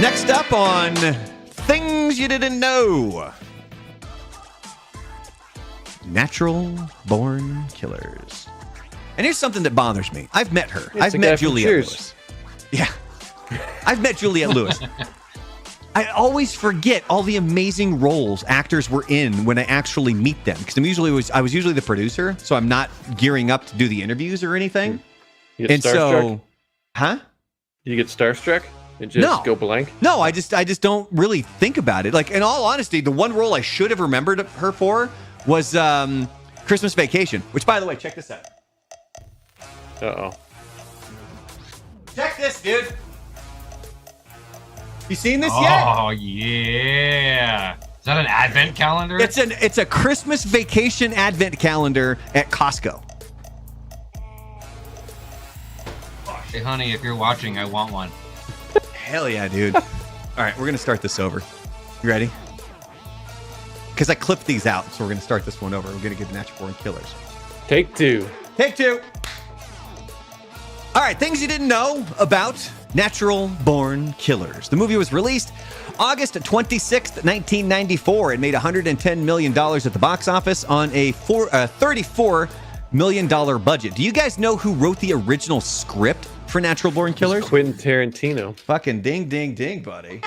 Next up on Things You Didn't Know. Natural Born Killers. And here's something that bothers me. I've met her. I've met Juliette Lewis. Yeah. I've met Juliette Lewis. I always forget all the amazing roles actors were in when I actually meet them. Because I was usually the producer, so I'm not gearing up to do the interviews or anything. You get starstruck? Huh? You get starstruck and just go blank? No, I just don't really think about it. Like, in all honesty, the one role I should have remembered her for was Christmas Vacation, which, by the way, check this out. Uh-oh. Check this, dude. You seen this yet? Oh, yeah. Is that an advent calendar? It's a Christmas Vacation advent calendar at Costco. Hey, honey, if you're watching, I want one. Hell yeah, dude. All right, we're going to start this over. You ready? Because I clipped these out, so we're going to start this one over. We're going to get the Natural Born Killers. Take two. Take two. All right, things you didn't know about Natural Born Killers. The movie was released August 26th, 1994. It made $110 million at the box office on a $34 million budget. Do you guys know who wrote the original script for Natural Born Killers? Quentin Tarantino. Fucking ding, ding, ding, buddy.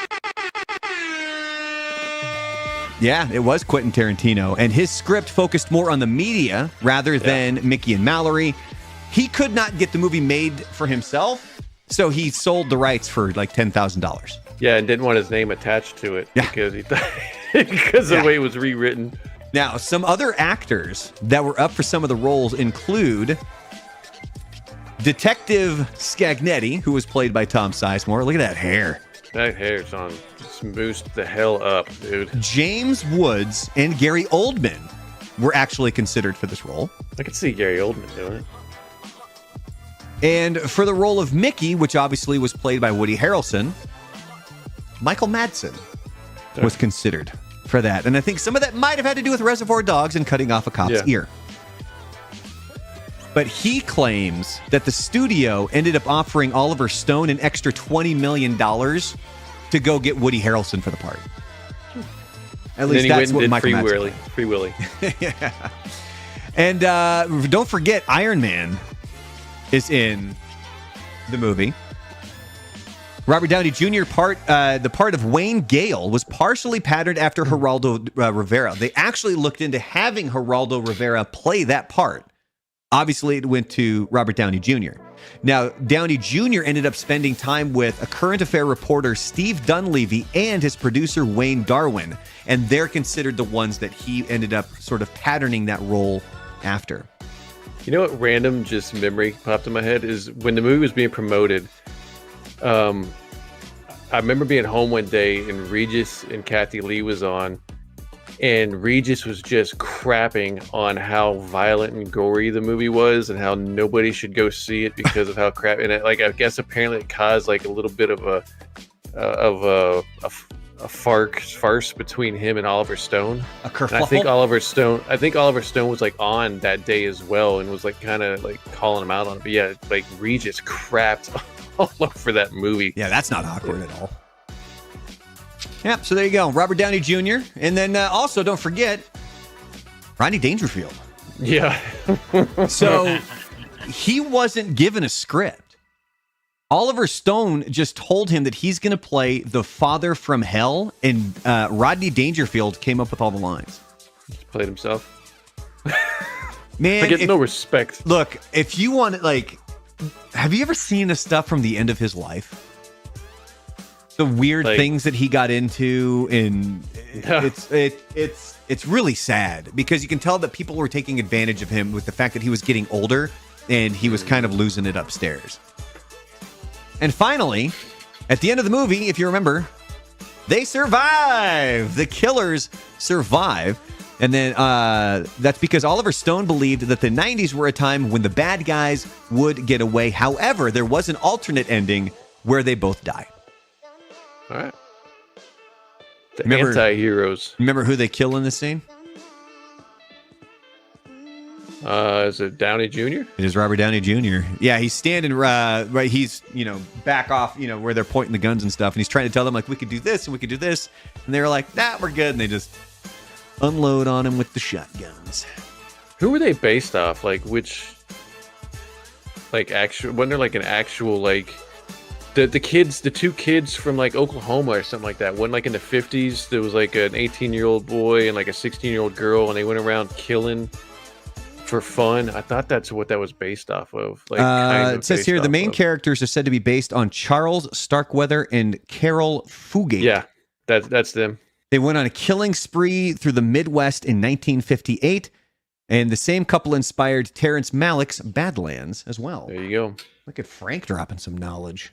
Yeah, it was Quentin Tarantino, and his script focused more on the media rather than Mickey and Mallory. He could not get the movie made for himself, so he sold the rights for like $10,000. Yeah, and didn't want his name attached to it because he thought because of the way it was rewritten. Now, some other actors that were up for some of the roles include Detective Scagnetti, who was played by Tom Sizemore. Look at that hair. That hair's on smooshed the hell up, dude. James Woods and Gary Oldman were actually considered for this role. I could see Gary Oldman doing it. And for the role of Mickey, which obviously was played by Woody Harrelson, Michael Madsen was considered for that. And I think some of that might have had to do with Reservoir Dogs and cutting off a cop's ear. But he claims that the studio ended up offering Oliver Stone an extra $20 million to go get Woody Harrelson for the part. At least that's what Michael Madsen. Free Willy. Yeah. And don't forget, Iron Man is in the movie. Robert Downey Jr. the part of Wayne Gale was partially patterned after Geraldo Rivera. They actually looked into having Geraldo Rivera play that part. Obviously, it went to Robert Downey Jr. Now, Downey Jr. ended up spending time with a current affair reporter, Steve Dunleavy, and his producer, Wayne Darwin. And they're considered the ones that he ended up sort of patterning that role after. You know what random just memory popped in my head is when the movie was being promoted, I remember being home one day and Regis and Kathy Lee was on, and Regis was just crapping on how violent and gory the movie was and how nobody should go see it because of how crap. And I guess apparently it caused like a little bit of a farce between him and Oliver Stone. A kerfuffle? And I think Oliver Stone was like on that day as well and was like kind of like calling him out on it. But yeah, like Regis crapped all over that movie. Yeah, that's not awkward at all. Yep, so there you go. Robert Downey Jr. And then also, don't forget, Rodney Dangerfield. Yeah. So he wasn't given a script. Oliver Stone just told him that he's going to play the father from hell, and Rodney Dangerfield came up with all the lines. He played himself. Man, I get no respect. Look, if you want to, like, have you ever seen the stuff from the end of his life? The weird things that he got into, and it's really sad because you can tell that people were taking advantage of him with the fact that he was getting older and he was kind of losing it upstairs. And finally, at the end of the movie, if you remember, they survive. The killers survive. And then that's because Oliver Stone believed that the 90s were a time when the bad guys would get away. However, there was an alternate ending where they both die. All right. Anti-heroes. Remember who they kill in this scene? Is it Downey Jr.? It is Robert Downey Jr. Yeah, he's standing right. He's back off, where they're pointing the guns and stuff, and he's trying to tell them like we could do this and we could do this, and they're like, "Nah, we're good," and they just unload on him with the shotguns. Who were they based off? Like which? Like actual? Wasn't there like an actual like? The two kids from like Oklahoma or something like that. One like in the 50s, there was like an 18-year-old boy and like a 16-year-old girl, and they went around killing for fun. I thought that's what that was based off of. Like it says here the main characters are said to be based on Charles Starkweather and Carol Fugate. Yeah, that's them. They went on a killing spree through the Midwest in 1958, and the same couple inspired Terrence Malick's Badlands as well. There you go. Look at Frank dropping some knowledge.